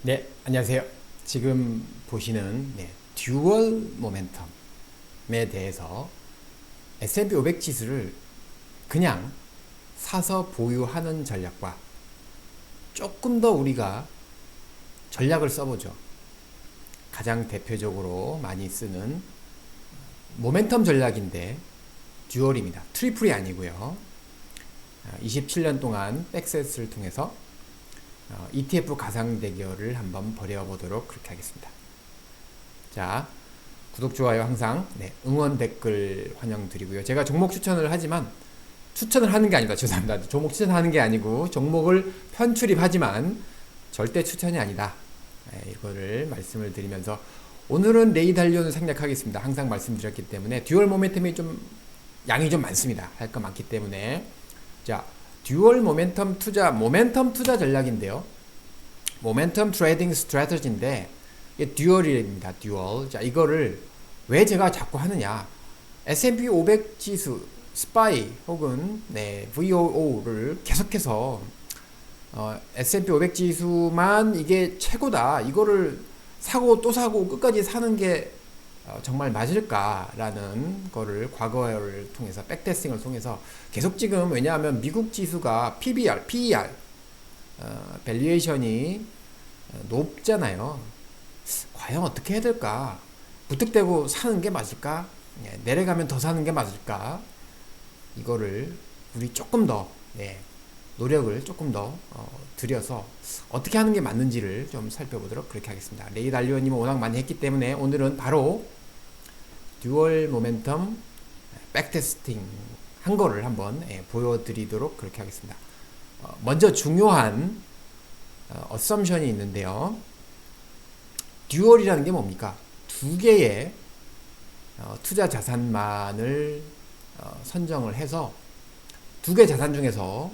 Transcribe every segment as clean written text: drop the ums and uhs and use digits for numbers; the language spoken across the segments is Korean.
네, 안녕하세요. 지금 보시는 듀얼 모멘텀에 대해서 S&P 500 지수를 그냥 사서 보유하는 전략과 조금 더 우리가 전략을 써보죠. 가장 대표적으로 많이 쓰는 모멘텀 전략인데 듀얼입니다. 트리플이 아니고요. 27년 동안 백셋을 통해서 ETF 가상 대결을 한번 벌여보도록 그렇게 하겠습니다. 자, 구독, 좋아요 항상 응원 댓글 환영드리고요. 제가 종목 추천을 하지만 추천을 하는 게 아니다. 죄송합니다. 종목 추천하는 게 아니고 종목을 편출입하지만 절대 추천이 아니다. 이거를 말씀을 드리면서 오늘은 레이 달리온을 생략하겠습니다. 항상 말씀드렸기 때문에 듀얼 모멘텀이 좀 양이 좀 많습니다. 할 거 많기 때문에 자, 듀얼 모멘텀 투자 전략인데요. 모멘텀 트레이딩 스트래터지인데 이게 듀얼입니다. 듀얼. 자, 이거를 왜 제가 자꾸 하느냐? S&P 500 지수 스파이 혹은 VOO를 계속해서 S&P 500 지수만 이게 최고다. 이거를 사고 또 사고 끝까지 사는 게 정말 맞을까라는 거를 과거를 통해서 백테스팅을 통해서 계속 지금 왜냐하면 미국 지수가 PBR, PER 밸류에이션이 높잖아요. 과연 어떻게 해야 될까? 부탁되고 사는 게 맞을까? 내려가면 더 사는 게 맞을까? 이거를 우리 조금 더 노력을 조금 더 들여서 어떻게 하는 게 맞는지를 좀 살펴보도록 그렇게 하겠습니다. 레이 달리오님은 워낙 많이 했기 때문에 오늘은 바로 듀얼 모멘텀 백테스팅 한 거를 한번 보여드리도록 그렇게 하겠습니다. 먼저 중요한 어썸션이 있는데요. 듀얼이라는 게 뭡니까? 두 개의 투자 자산만을 선정을 해서 두 개 자산 중에서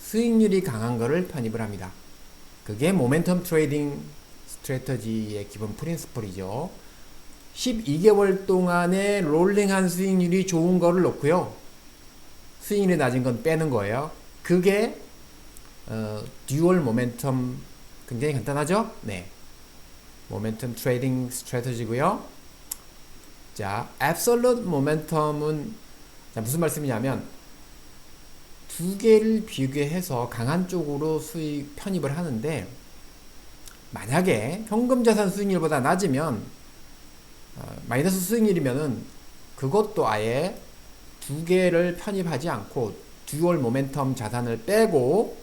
수익률이 강한 거를 편입을 합니다. 그게 모멘텀 트레이딩 스트래터지의 기본 프린시플이죠. 12개월 동안의 롤링한 수익률이 좋은 거를 놓고요. 수익률이 낮은 건 빼는 거예요. 그게 듀얼 모멘텀 굉장히 간단하죠? 네. 모멘텀 트레이딩 스트래터지고요. 자, 앱솔루트 모멘텀은 무슨 말씀이냐면 두 개를 비교해서 강한 쪽으로 수익 편입을 하는데 만약에 현금 자산 수익률보다 낮으면 마이너스 수익률이면은 그것도 아예 두 개를 편입하지 않고 듀얼 모멘텀 자산을 빼고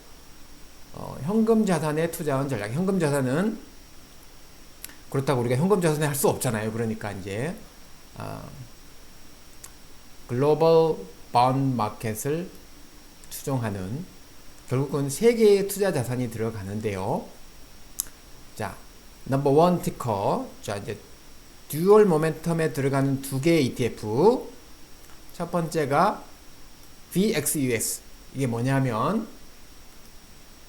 현금 자산에 투자한 전략. 현금 자산은 그렇다고 우리가 현금 자산에 할 수 없잖아요. 그러니까 이제 글로벌 본 마켓을 추종하는 결국은 세 개의 투자 자산이 들어가는데요. 자, 넘버 원 티커. 자, 이제 듀얼 모멘텀에 들어가는 두 개의 ETF. 첫 번째가 VXUS. 이게 뭐냐면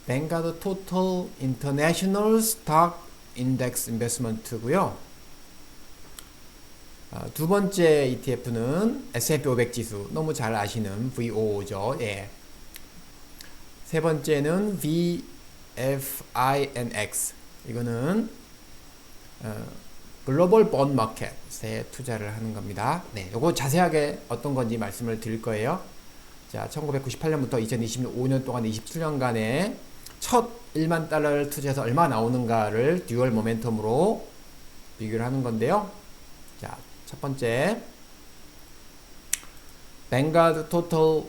Vanguard Total International Stock Index Investment고요. 두 번째 ETF는 S&P 500 지수. 너무 잘 아시는 VOO죠. 예. 세 번째는 VFINX. 이거는 글로벌 본 마켓에 투자를 하는 겁니다. 네, 요거 자세하게 어떤 건지 말씀을 드릴 거예요. 자, 1998년부터 2025년 동안 27년간의 첫 1만 달러를 투자해서 얼마 나오는가를 듀얼 모멘텀으로 비교를 하는 건데요. 자, 첫 번째 Vanguard Total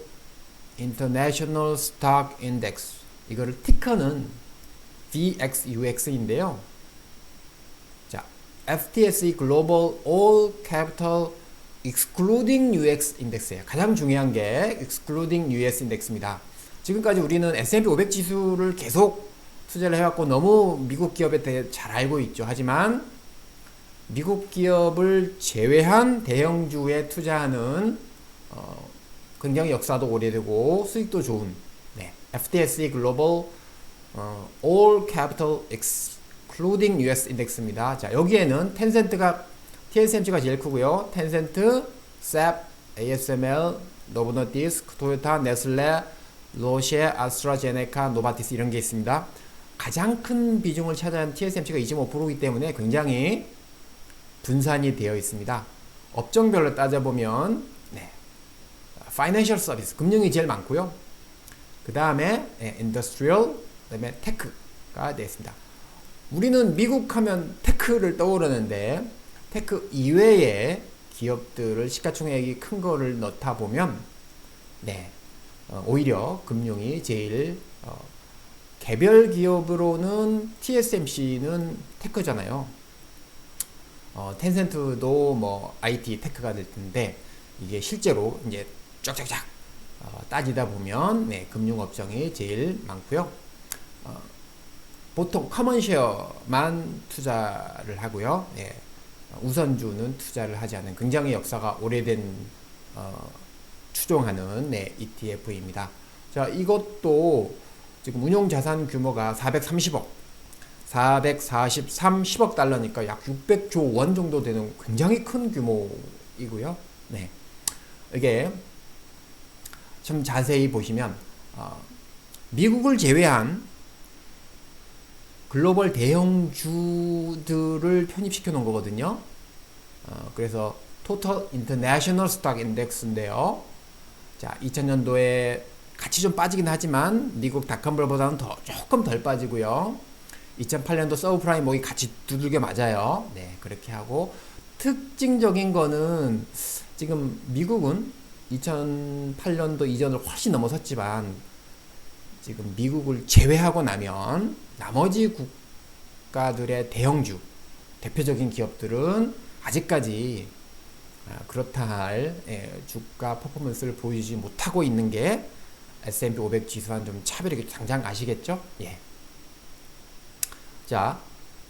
International Stock Index. 이거를 티커는 VXUX인데요. 자, FTSE Global All Capital Excluding US 인덱스예요. 가장 중요한 게 Excluding US 인덱스입니다. 지금까지 우리는 S&P 500 지수를 계속 투자를 해왔고 너무 미국 기업에 대해 잘 알고 있죠. 하지만 미국 기업을 제외한 대형주에 투자하는 굉장히 역사도 오래되고 수익도 좋은 FTSE Global All Capital Excluding US 인덱스입니다. 자, 여기에는 텐센트가 TSMC가 제일 크고요. 텐센트, 셉, ASML, 노보노디스크, 토요타, 네슬레, 로셰, 아스트라제네카, 노바티스 이런 게 있습니다. 가장 큰 비중을 차지한 TSMC가 25%이기 때문에 굉장히 분산이 되어 있습니다. 업종별로 따져보면 네, 파이낸셜 서비스, 금융이 제일 많고요. 그 다음에 인더스트리얼, 그 다음에 테크가 되어 있습니다. 우리는 미국 하면 테크를 떠오르는데 테크 이외의 기업들을 시가총액이 큰 거를 넣다 보면 네, 오히려 금융이 제일 개별 기업으로는 TSMC는 테크잖아요. 텐센트도 뭐 IT 테크가 될 텐데 이게 실제로 이제 쫙쫙쫙 따지다 보면 네, 금융업종이 제일 많고요. 보통 커먼쉐어만 투자를 하고요. 네, 우선주는 투자를 하지 않는 굉장히 역사가 오래된 추종하는 네, ETF입니다. 자, 이것도 지금 운용 자산 규모가 430억, 443억 달러니까 약 600조 원 정도 되는 굉장히 큰 규모이고요. 네, 이게 좀 자세히 보시면 미국을 제외한 글로벌 대형주들을 편입시켜 놓은 거거든요. 그래서 Total International Stock Index인데요. 자, 2000년도에 같이 좀 빠지긴 하지만 미국 닷컴블보다는 조금 덜 빠지고요. 2008년도 서브프라임 목이 같이 두들겨 맞아요. 네, 그렇게 하고 특징적인 거는 지금 미국은 2008년도 이전을 훨씬 넘어섰지만 지금 미국을 제외하고 나면 나머지 국가들의 대형주, 대표적인 기업들은 아직까지 그렇다 할 주가 퍼포먼스를 보여주지 못하고 있는 게 S&P 500 지수와는 좀 차별이 당장 아시겠죠? 예. 자,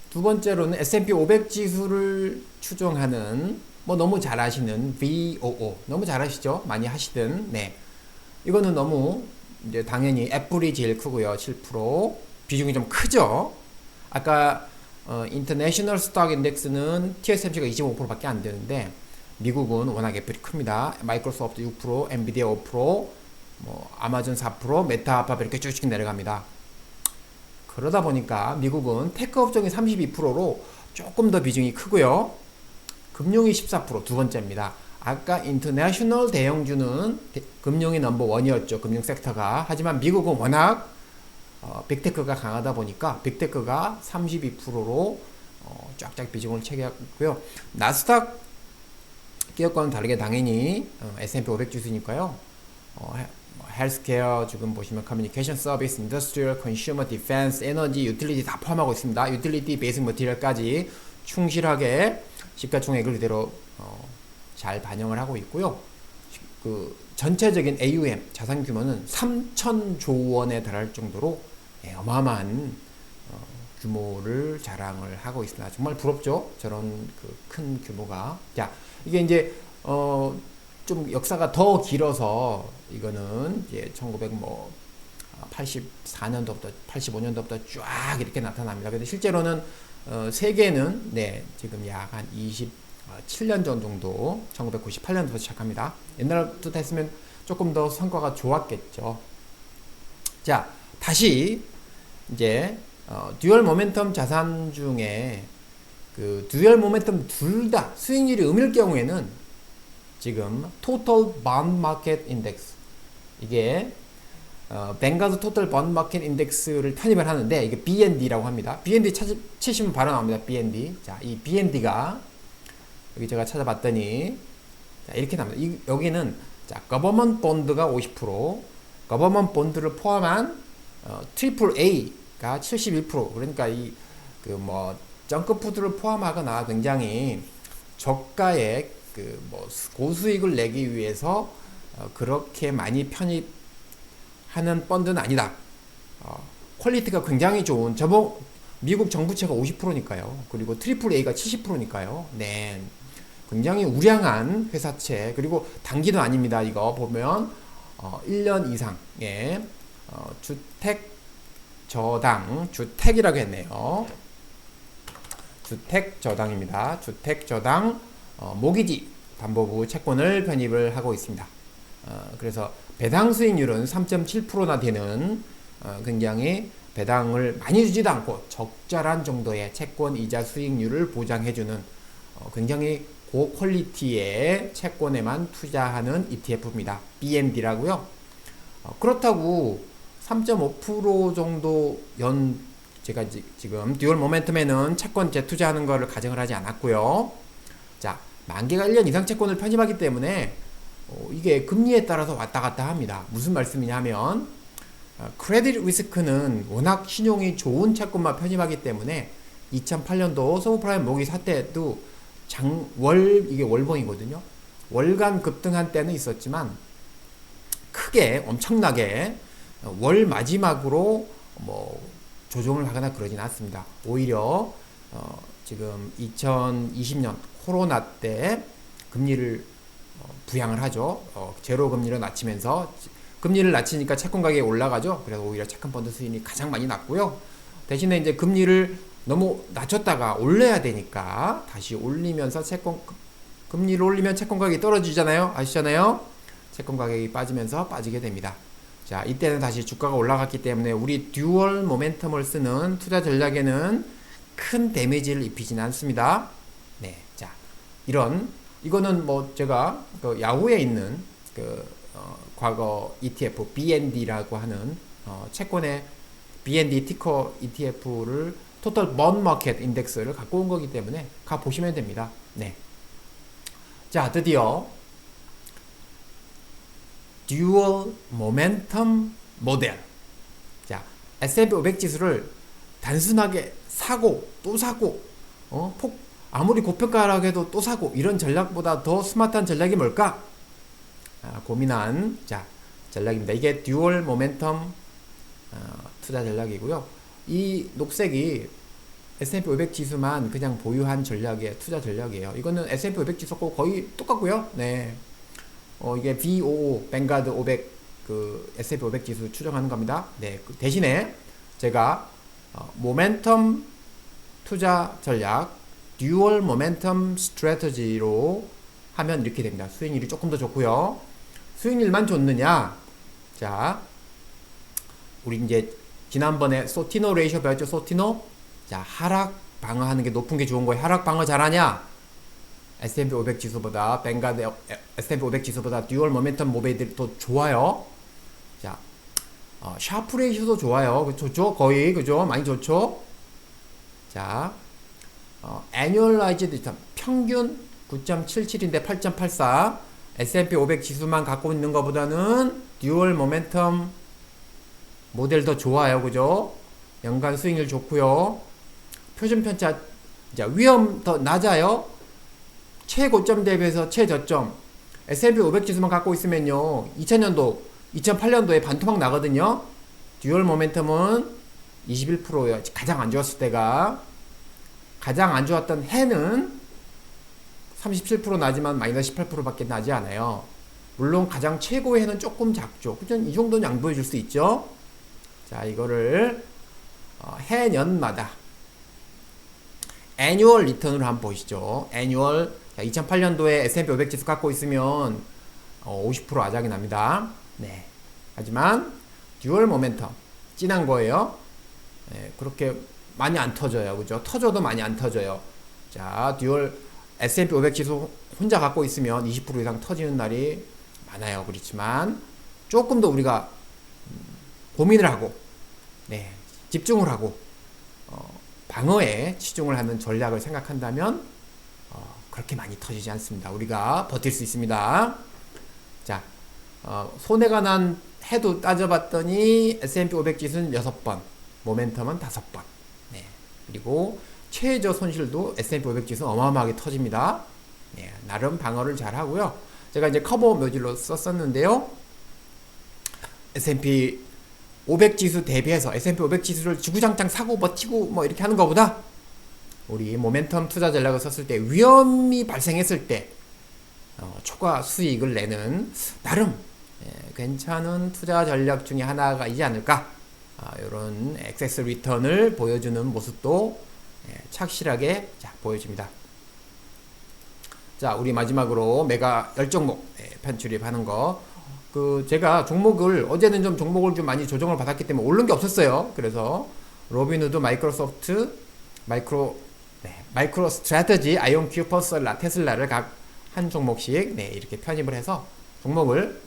두 번째로는 S&P 500 지수를 추종하는 뭐 너무 잘 아시는 VOO, 너무 잘 아시죠? 많이 하시든 네, 이거는 너무 이제 당연히 애플이 제일 크고요. 7% 비중이 좀 크죠. 아까 인터내셔널 스톡 인덱스는 TSMC가 25%밖에 안 되는데 미국은 워낙 애플이 큽니다. 마이크로소프트 6%, 엔비디아 5%, 뭐 아마존 4%, 메타, 알파벳 이렇게 쭉쭉 내려갑니다. 그러다 보니까 미국은 테크 업종이 32%로 조금 더 비중이 크고요. 금융이 14%, 두 번째입니다. 아까 인터내셔널 대형주는 금융이 넘버원이었죠. 금융 섹터가. 하지만 미국은 워낙 빅테크가 강하다 보니까 빅테크가 32%로 쫙쫙 비중을 차지하고요. 나스닥 기업과는 다르게 당연히 S&P 500 지수니까요. 헬스케어 지금 보시면 커뮤니케이션 서비스, 인더스트리얼, 컨슈머, 디펜스, 에너지, 유틸리티 다 포함하고 있습니다. 유틸리티, 베이직 머티리얼까지 충실하게 시가총액을 그대로 잘 반영을 하고 있고요. 그 전체적인 AUM 자산 규모는 3,000조 원에 달할 정도로 어마어마한 규모를 자랑을 하고 있습니다. 정말 부럽죠? 저런 그 큰 규모가. 자, 이게 이제 좀 역사가 더 길어서 이거는 이제 1984년도부터 85년도부터 쫙 이렇게 나타납니다. 근데 실제로는 세계는 네, 지금 약 한 27년 전 정도 1998년부터 시작합니다. 옛날부터 했으면 조금 더 성과가 좋았겠죠. 자, 다시 이제 듀얼 모멘텀 자산 중에 그 듀얼 모멘텀 둘 다 수익률이 음일 경우에는 지금 Total Bond Market Index, 이게 뱅가드 토탈 번드 마켓 인덱스를 편입을 하는데 이게 BND라고 합니다. BND 치시면 바로 나옵니다. BND. 자, 이 BND가 여기 제가 찾아봤더니 자, 이렇게 나옵니다. 여기는 자, 거버먼트 본드가 50%, 거버먼트 본드를 포함한 트리플 A가 71%. 그러니까 이 그 뭐 정크푸드를 포함하거나 굉장히 저가의 그 뭐 고수익을 내기 위해서 그렇게 많이 편입하는 펀드는 아니다. 퀄리티가 굉장히 좋은 미국 정부채가 50%니까요. 그리고 트리플 A가 70%니까요. 네, 굉장히 우량한 회사채. 그리고 단기도 아닙니다. 이거 보면 1년 이상의 주택 저당, 주택이라고 했네요. 주택 저당입니다. 주택 저당 모기지 담보부 채권을 편입을 하고 있습니다. 그래서 배당 수익률은 3.7%나 되는 굉장히 배당을 많이 주지도 않고 적절한 정도의 채권 이자 수익률을 보장해주는 굉장히 고퀄리티의 채권에만 투자하는 ETF입니다. BND라고요. 그렇다고 3.5% 정도 제가 지금 듀얼 모멘텀에는 채권 재투자하는 거를 가정을 하지 않았고요. 자, 만기가 1년 이상 채권을 편입하기 때문에 이게 금리에 따라서 왔다 갔다 합니다. 무슨 말씀이냐 하면 크레딧 리스크는 워낙 신용이 좋은 채권만 편입하기 때문에 2008년도 서브프라임 모기 사태도 이게 월봉이거든요. 월간 급등한 때는 있었지만 크게 엄청나게 월 마지막으로 조정을 하거나 그러진 않습니다. 오히려 지금 2020년 코로나 때 금리를 부양을 하죠. 제로 금리를 낮추면서 금리를 낮추니까 채권 가격이 올라가죠. 그래서 오히려 채권 펀드 수익이 가장 많이 났고요. 대신에 이제 금리를 너무 낮췄다가 올려야 되니까 다시 올리면서 금리를 올리면 채권 가격이 떨어지잖아요. 아시잖아요. 채권 가격이 빠지게 됩니다. 자, 이때는 다시 주가가 올라갔기 때문에 우리 듀얼 모멘텀을 쓰는 투자 전략에는 큰 데미지를 입히지는 않습니다. 네, 자, 이거는 제가 야후에 있는 과거 ETF BND라고 하는 채권의 BND 티커 ETF를 토탈 번 마켓 인덱스를 갖고 온 거기 때문에 가 보시면 됩니다. 네. 자, 드디어 듀얼 모멘텀 모델. 자, S&P 500 지수를 단순하게 사고 또 사고 아무리 고평가라고 해도 또 사고 이런 전략보다 더 스마트한 전략이 뭘까? 고민한 전략입니다. 이게 듀얼 모멘텀 투자 전략이고요. 이 녹색이 S&P 500 지수만 그냥 보유한 투자 전략이에요. 이거는 S&P 500 지수하고 거의 똑같고요. 네. 이게 VOO, 뱅가드 500 S&P 500 지수 추정하는 겁니다. 네. 대신에 제가 모멘텀 투자 전략 듀얼 모멘텀 스트래터지로 하면 이렇게 됩니다. 수익률이 조금 더 좋고요. 수익률만 좋느냐? 자, 우리 이제 지난번에 소티노 레이쇼 배웠죠? 소티노? 자, 하락 방어하는 게 높은 게 좋은 거예요. 하락 방어 잘하냐? S&P 500 지수보다 뱅가드 S&P 500 지수보다 듀얼 모멘텀 모델들이 더 좋아요. 자, 샤프 레이쇼도 좋아요. 좋죠? 거의 그죠? 많이 좋죠? 자, annualized return 평균 9.77인데 8.84. S&P 500 지수만 갖고 있는 것보다는 듀얼 모멘텀 모델 더 좋아요. 그죠? 연간 수익률 좋고요. 표준 편차 위험 더 낮아요. 최고점 대비해서 최저점. S&P 500 지수만 갖고 있으면요. 2008년도에 반토막 나거든요. 듀얼 모멘텀은 21%예요. 가장 안 좋았을 때가. 가장 안 좋았던 해는 37% 나지만 마이너스 18%밖에 나지 않아요. 물론 가장 최고의 해는 조금 작죠. 그죠? 이 정도는 양보해 줄 수 있죠. 자, 이거를 해년마다 애뉴얼 리턴으로 한번 보시죠. 애뉴얼 2008년도에 S&P 500 지수 갖고 있으면 50% 아작이 납니다. 네. 하지만 듀얼 모멘텀 진한 거예요. 네, 그렇게 많이 안 터져요. 그죠? 터져도 많이 안 터져요. 자, 듀얼 S&P 500 지수 혼자 갖고 있으면 20% 이상 터지는 날이 많아요. 그렇지만 조금 더 우리가 고민을 하고 집중을 하고 방어에 치중을 하는 전략을 생각한다면 그렇게 많이 터지지 않습니다. 우리가 버틸 수 있습니다. 자, 손해가 난 해도 따져봤더니 S&P 500 지수는 6번, 모멘텀은 5번. 네. 그리고 최저 손실도 S&P 500 지수 어마어마하게 터집니다. 네. 나름 방어를 잘 하고요. 제가 이제 커버 묘지로 썼었는데요. S&P 500 지수 대비해서 S&P 500 지수를 주구장창 사고 버티고 이렇게 하는 것보다 우리 모멘텀 투자 전략을 썼을 때 위험이 발생했을 때 초과 수익을 내는 나름 괜찮은 투자 전략 중에 하나가 있지 않을까. 이런 액세스 리턴을 보여주는 모습도 착실하게 보여집니다. 자, 우리 마지막으로 메가 10종목 편출입하는 거 제가 종목을 어제는 좀 종목을 좀 많이 조정을 받았기 때문에 오른 게 없었어요. 그래서 로빈후드, 마이크로소프트, 마이크로 스트래터지, 아이온큐, 퍼솔라, 테슬라를 각 한 종목씩 이렇게 편입을 해서 종목을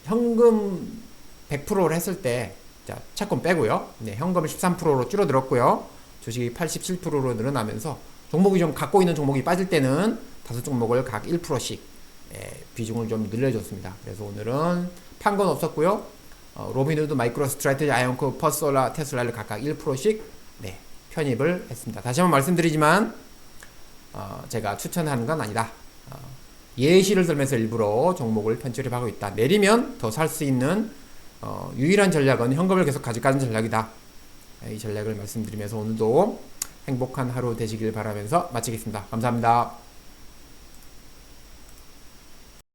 현금 100%를 했을 때 자, 채권 빼고요. 현금을 13%로 줄어들었고요. 주식이 87%로 늘어나면서 종목이 좀 갖고 있는 종목이 빠질 때는 다섯 종목을 각 1%씩 비중을 좀 늘려줬습니다. 그래서 오늘은 판 건 없었고요. 로빈후드, 마이크로 스트래티지, 아이온큐, 퍼솔라, 테슬라를 각각 1%씩 편입을 했습니다. 다시 한번 말씀드리지만 제가 추천하는 건 아니다. 예시를 들면서 일부러 종목을 편집하고 있다. 내리면 더 살 수 있는 유일한 전략은 현금을 계속 가져가는 전략이다. 이 전략을 말씀드리면서 오늘도 행복한 하루 되시길 바라면서 마치겠습니다. 감사합니다.